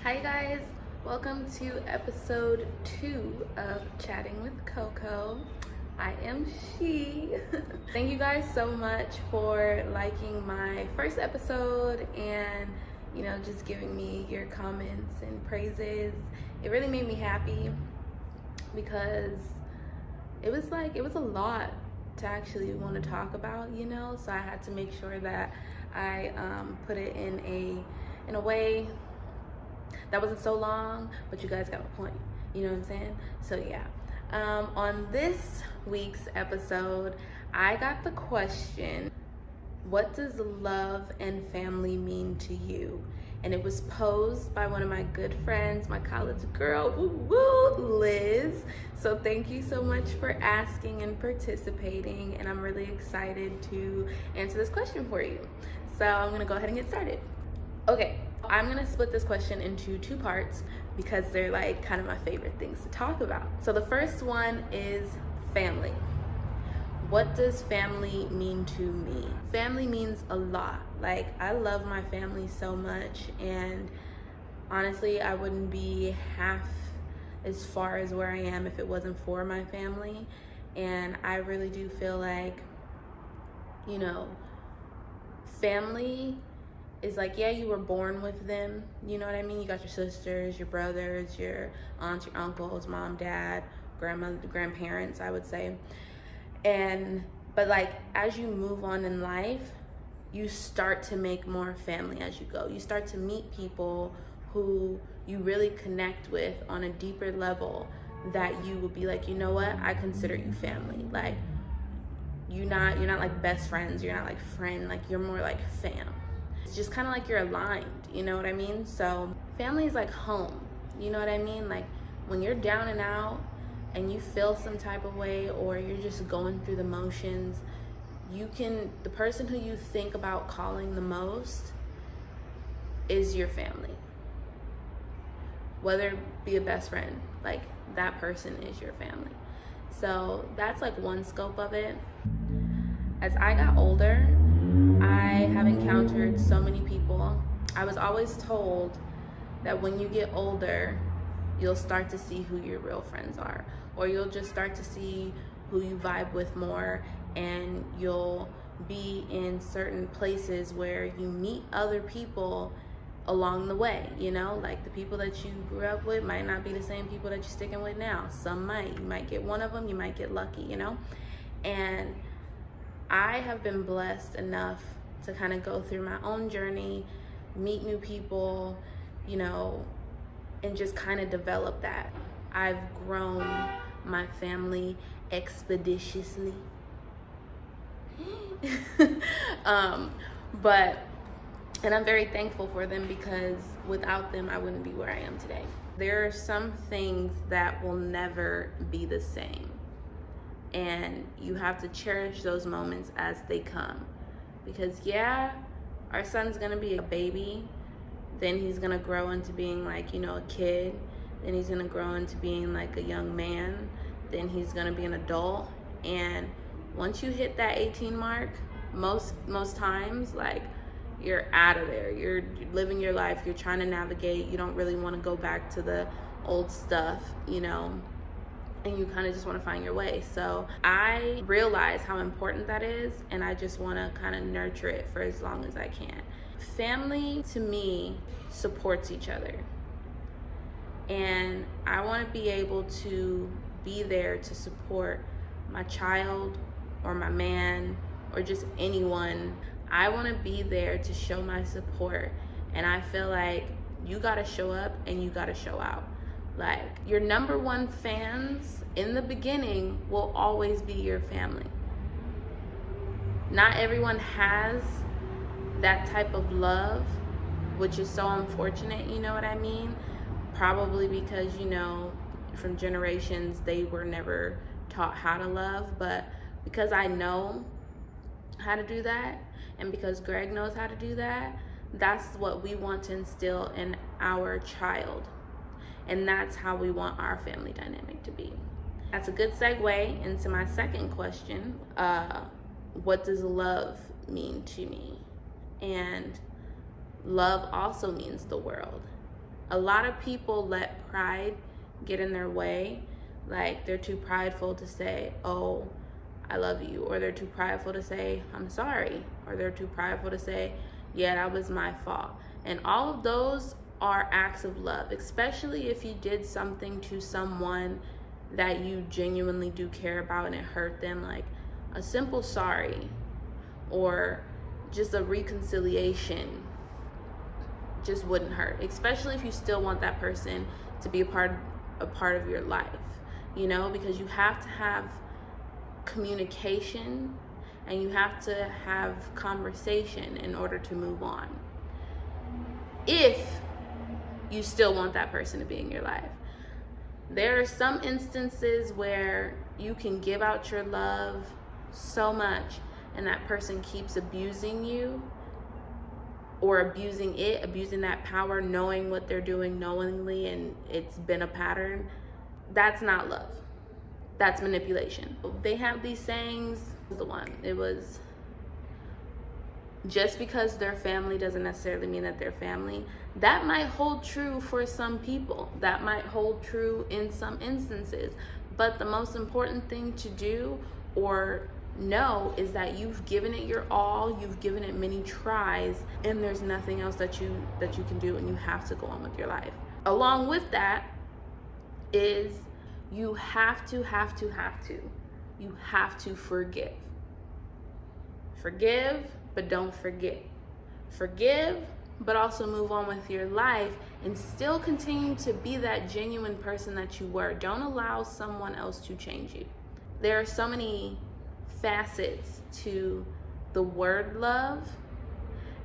Hi guys, welcome to episode 2 of Chatting with Coco. I am she. Thank you guys so much for liking my first episode and just giving me your comments and praises. It really made me happy because it was a lot to actually want to talk about, so I had to make sure that I put it in a way that wasn't so long, but you guys got my point. You know what I'm saying? So yeah. On this week's episode, I got the question, what does love and family mean to you? And it was posed by one of my good friends, my college girl, Liz. So thank you so much for asking and participating, and I'm really excited to answer this question for you. So I'm gonna go ahead and get started. Okay, I'm gonna split this question into 2 parts because they're like kind of my favorite things to talk about. So the first one is family. What does family mean to me? Family means a lot. Like, I love my family so much, and honestly, I wouldn't be half as far as where I am if it wasn't for my family. And I really do feel like, family is like, yeah, you were born with them, you know what I mean? You got your sisters, your brothers, your aunts, your uncles, mom, dad, grandmother, grandparents, I would say. But like, as you move on in life, you start to make more family as you go. You start to meet people who you really connect with on a deeper level, that you will be like, you know what, I consider you family. Like, you're not like best friends, you're not like friend, like you're more like fam. It's just kind of like you're aligned, you know what I mean? So family is like home, you know what I mean? Like, when you're down and out and you feel some type of way, or you're just going through the motions, the person who you think about calling the most is your family. Whether it be a best friend, like, that person is your family. So that's like one scope of it. As I got older, I have encountered so many people. I was always told that when you get older, you'll start to see who your real friends are, or you'll just start to see who you vibe with more, and you'll be in certain places where you meet other people along the way, like the people that you grew up with might not be the same people that you're sticking with now. Some might. You might get one of them, you might get lucky, And I have been blessed enough to kind of go through my own journey, meet new people, and just kind of develop that. I've grown my family expeditiously. And I'm very thankful for them, because without them, I wouldn't be where I am today. There are some things that will never be the same, and you have to cherish those moments as they come. Because yeah, our son's gonna be a baby, then he's gonna grow into being like, a kid, then he's gonna grow into being like a young man, then he's gonna be an adult. And once you hit that 18 mark, most times, like, you're out of there. You're living your life, you're trying to navigate, you don't really want to go back to the old stuff, and you kind of just want to find your way. So I realize how important that is, and I just want to kind of nurture it for as long as I can. Family, to me, supports each other, and I want to be able to be there to support my child or my man or just anyone. I want to be there to show my support, and I feel like you got to show up and you got to show out. Like, your number one fans in the beginning will always be your family. Not everyone has that type of love, which is so unfortunate, you know what I mean? Probably because, from generations, they were never taught how to love. But because I know how to do that, and because Greg knows how to do that, that's what we want to instill in our child. And that's how we want our family dynamic to be. That's a good segue into my second question. What does love mean to me? And love also means the world. A lot of people let pride get in their way. Like, they're too prideful to say, oh, I love you, or they're too prideful to say, I'm sorry, or they're too prideful to say, yeah, that was my fault. And all of those are acts of love, especially if you did something to someone that you genuinely do care about and it hurt them. Like a simple sorry or just a reconciliation just wouldn't hurt, especially if you still want that person to be a part of your life, you know, because you have to have communication and you have to have conversation in order to move on, if you still want that person to be in your life. There are some instances where you can give out your love so much and that person keeps abusing you or abusing that power, knowing what they're doing knowingly, and it's been a pattern. That's not love. That's manipulation. They have these sayings. The one, it was, just because they're family doesn't necessarily mean that they're family. That might hold true for some people. That might hold true in some instances. But the most important thing to do or know is that you've given it your all, you've given it many tries, and there's nothing else that you can do, and you have to go on with your life. Along with that is you have to forgive. Forgive, but don't forget. Forgive, but also move on with your life and still continue to be that genuine person that you were. Don't allow someone else to change you. There are so many facets to the word love,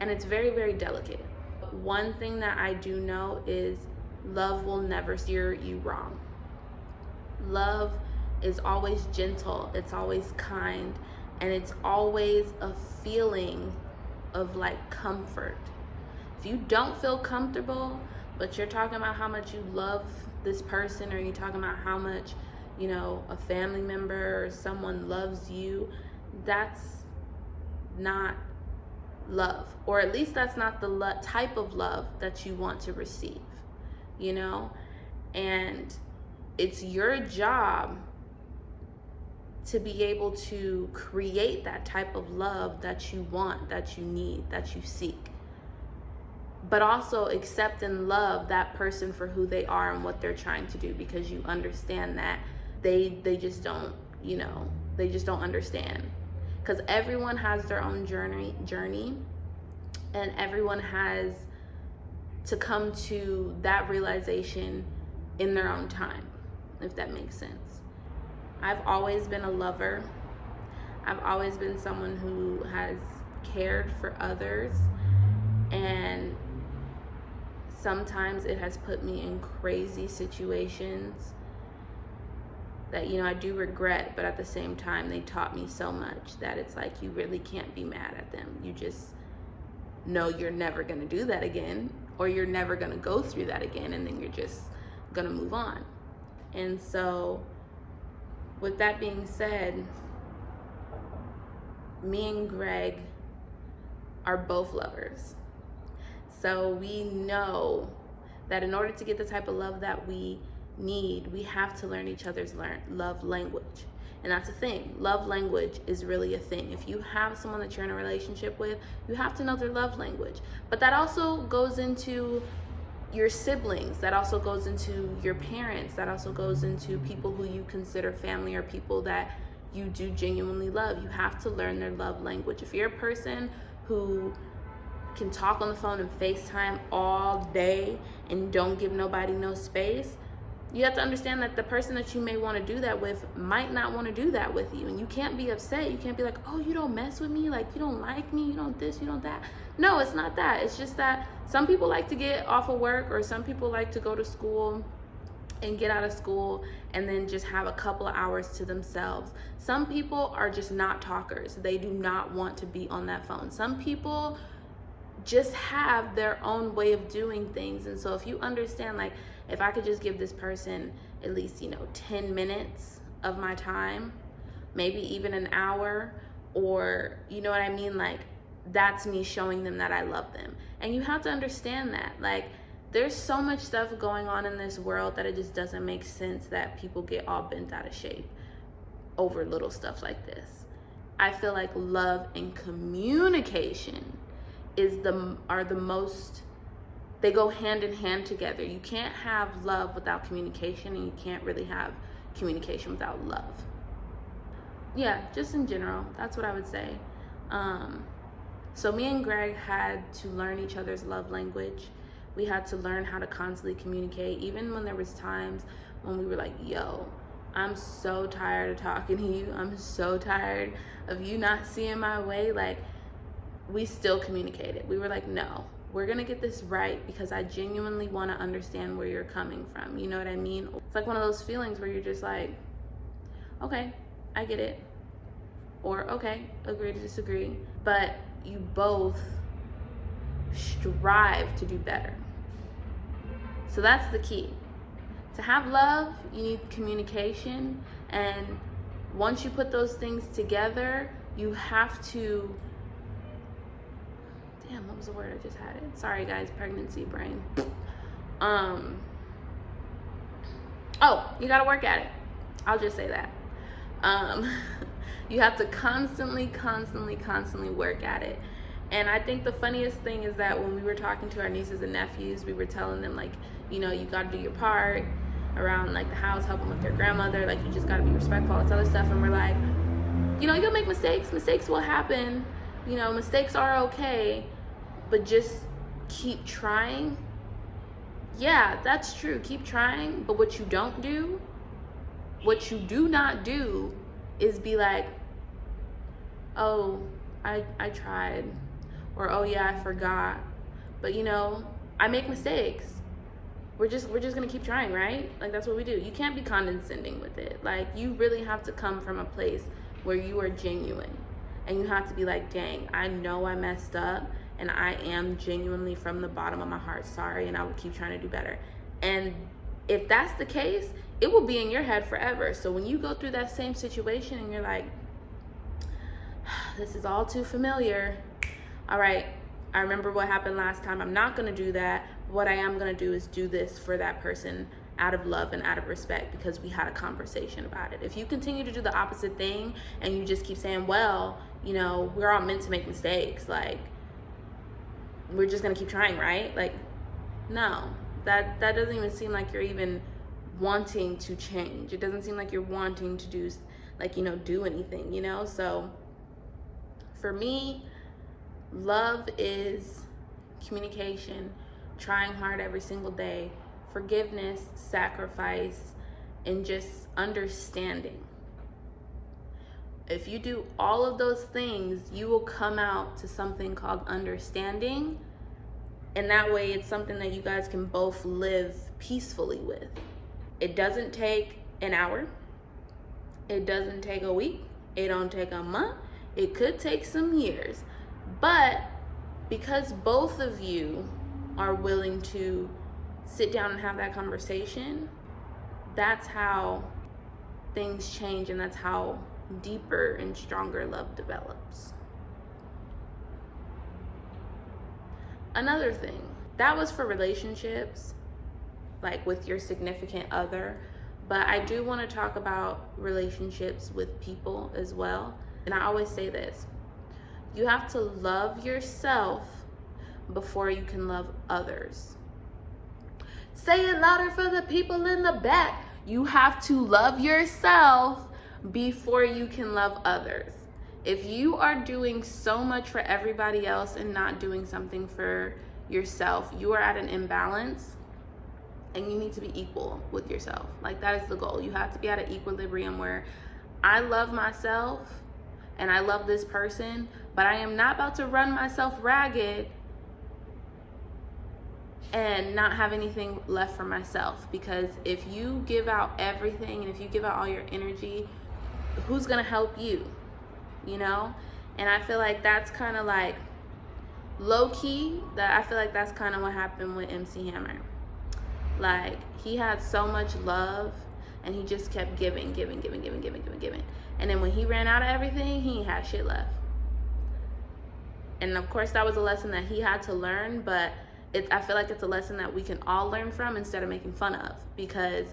and it's very, very delicate. One thing that I do know is love will never steer you wrong. Love is always gentle, it's always kind, and it's always a feeling of like comfort. If you don't feel comfortable, but you're talking about how much you love this person, or you're talking about how much, you know, a family member or someone loves you, that's not love. Or at least that's not the type of love that you want to receive, you know? And it's your job to be able to create that type of love that you want, that you need, that you seek. But also accept and love that person for who they are and what they're trying to do, because you understand that they just don't, you know, they just don't understand. Because everyone has their own journey, and everyone has to come to that realization in their own time, if that makes sense. I've always been a lover. I've always been someone who has cared for others, and sometimes it has put me in crazy situations that, you know, I do regret, but at the same time, they taught me so much that it's like you really can't be mad at them. You just know you're never gonna do that again, or you're never gonna go through that again, and then you're just gonna move on. And so, with that being said, me and Greg are both lovers. So we know that in order to get the type of love that we need, we have to learn each other's love language. And that's a thing. Love language is really a thing. If you have someone that you're in a relationship with, you have to know their love language. But that also goes into your siblings, that also goes into your parents, that also goes into people who you consider family or people that you do genuinely love. You have to learn their love language. If you're a person who can talk on the phone and FaceTime all day and don't give nobody no space, you have to understand that the person that you may want to do that with might not want to do that with you. And you can't be upset. You can't be like, oh, you don't mess with me, like you don't like me, you don't this, you don't that. No, it's not that. It's just that some people like to get off of work, or some people like to go to school and get out of school and then just have a couple of hours to themselves. Some people are just not talkers. They do not want to be on that phone. Some people just have their own way of doing things. And so if you understand, like, if I could just give this person at least, 10 minutes of my time, maybe even an hour, or, you know what I mean? Like, that's me showing them that I love them. And you have to understand that, like, there's so much stuff going on in this world that it just doesn't make sense that people get all bent out of shape over little stuff like this. I feel like love and communication are the most, they go hand in hand together. You can't have love without communication, and you can't really have communication without love. Yeah, just in general, that's what I would say. So me and Greg had to learn each other's love language. We had to learn how to constantly communicate, even when there was times when we were like, yo, I'm so tired of talking to you. I'm so tired of you not seeing my way. Like, we still communicated. We were like, no, we're gonna get this right because I genuinely want to understand where you're coming from. You know what I mean? It's like one of those feelings where you're just like, okay, I get it. Or, okay, agree to disagree. But you both strive to do better. So that's the key. To have love, you need communication. And once you put those things together, you have to, damn, what was the word I just had? It. Sorry guys, pregnancy brain. You gotta work at it. I'll just say that. You have to constantly work at it. And I think the funniest thing is that when we were talking to our nieces and nephews, we were telling them, like, you know, you got to do your part around, like, the house, helping with their grandmother. Like, you just got to be respectful, all this other stuff. And we're like, you know, you'll make mistakes. Mistakes will happen. You know, mistakes are okay. But just keep trying. Yeah, that's true. Keep trying. But what you don't do, what you do not do is be like, oh, I tried. Or, oh yeah, I forgot. But you know, I make mistakes. We're just gonna keep trying, right? Like, that's what we do. You can't be condescending with it. Like, you really have to come from a place where you are genuine. And you have to be like, dang, I know I messed up, and I am genuinely from the bottom of my heart sorry, and I will keep trying to do better. And if that's the case, it will be in your head forever. So when you go through that same situation and you're like, this is all too familiar. All right, I remember what happened last time. I'm not gonna do that. What I am gonna do is do this for that person out of love and out of respect because we had a conversation about it. If you continue to do the opposite thing and you just keep saying, well, you know, we're all meant to make mistakes, like, we're just gonna keep trying, right? Like, no, that doesn't even seem like you're even wanting to change. It doesn't seem like you're wanting to do, like, you know, do anything, you know? So for me, love is communication, trying hard every single day, forgiveness, sacrifice, and just understanding. If you do all of those things, you will come out to something called understanding. And that way it's something that you guys can both live peacefully with. It doesn't take an hour. It doesn't take a week. It don't take a month. It could take some years. But because both of you are willing to sit down and have that conversation, that's how things change, and that's how deeper and stronger love develops. Another thing, that was for relationships, like with your significant other, but I do want to talk about relationships with people as well. And I always say this, you have to love yourself before you can love others. Say it louder for the people in the back. You have to love yourself before you can love others. If you are doing so much for everybody else and not doing something for yourself, you are at an imbalance, and you need to be equal with yourself. Like, that is the goal. You have to be at an equilibrium where I love myself and I love this person, but I am not about to run myself ragged and not have anything left for myself. Because if you give out everything and if you give out all your energy, who's gonna help you? You know? And I feel like that's kind of like low-key, that I feel like that's kind of what happened with MC Hammer. Like, he had so much love and he just kept giving. And then when he ran out of everything, he ain't had shit left. And of course that was a lesson that he had to learn, but I feel like it's a lesson that we can all learn from instead of making fun of, because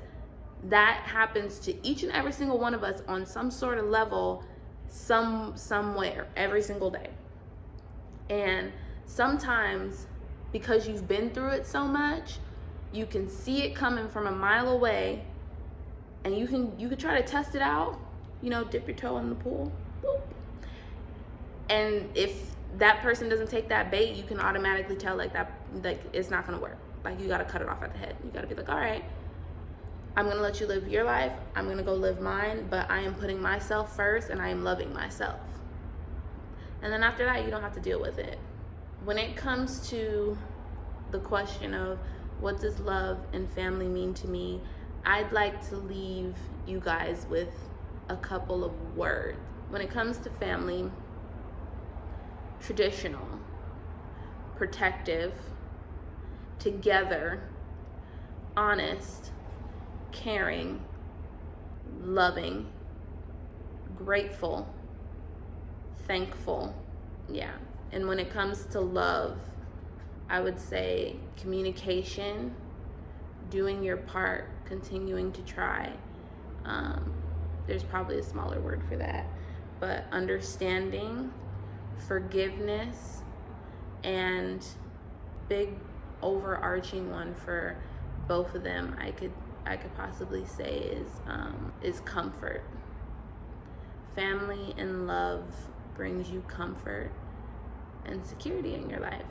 that happens to each and every single one of us on some sort of level, somewhere, every single day. And sometimes, because you've been through it so much, you can see it coming from a mile away, and you can try to test it out, dip your toe in the pool, boop. And if that person doesn't take that bait, you can automatically tell like it's not gonna work. Like, you gotta cut it off at the head. You gotta be like, all right, I'm gonna let you live your life, I'm gonna go live mine, but I am putting myself first and I am loving myself. And then after that, you don't have to deal with it. When it comes to the question of what does love and family mean to me, I'd like to leave you guys with a couple of words. When it comes to family, traditional, protective, together, honest, caring, loving, grateful, thankful. Yeah. And when it comes to love, I would say communication, doing your part, continuing to try. There's probably a smaller word for that, but understanding, forgiveness, and big overarching one for both of them I could possibly say is comfort. Family and love brings you comfort and security in your life.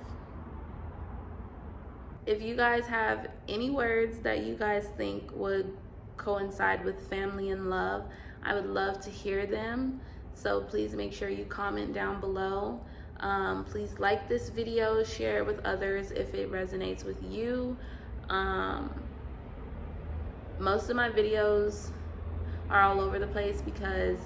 If you guys have any words that you guys think would coincide with family and love, I would love to hear them. So please make sure you comment down below. Please like this video, share it with others if it resonates with you. Most of my videos are all over the place because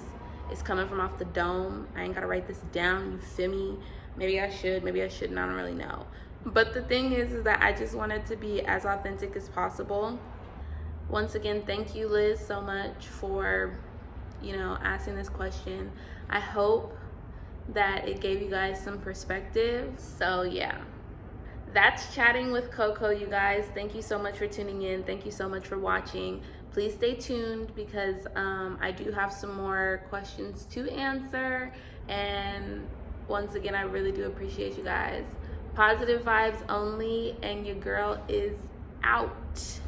it's coming from off the dome. I ain't gotta write this down, you feel me? Maybe I should, maybe I shouldn't, I don't really know. But the thing is that I just wanted to be as authentic as possible. Once again, thank you, Liz, so much for, asking this question. I hope that it gave you guys some perspective. So yeah, that's Chatting with Coco, you guys. Thank you so much for tuning in. Thank you so much for watching. Please stay tuned because I do have some more questions to answer. And once again, I really do appreciate you guys. Positive vibes only, and your girl is out.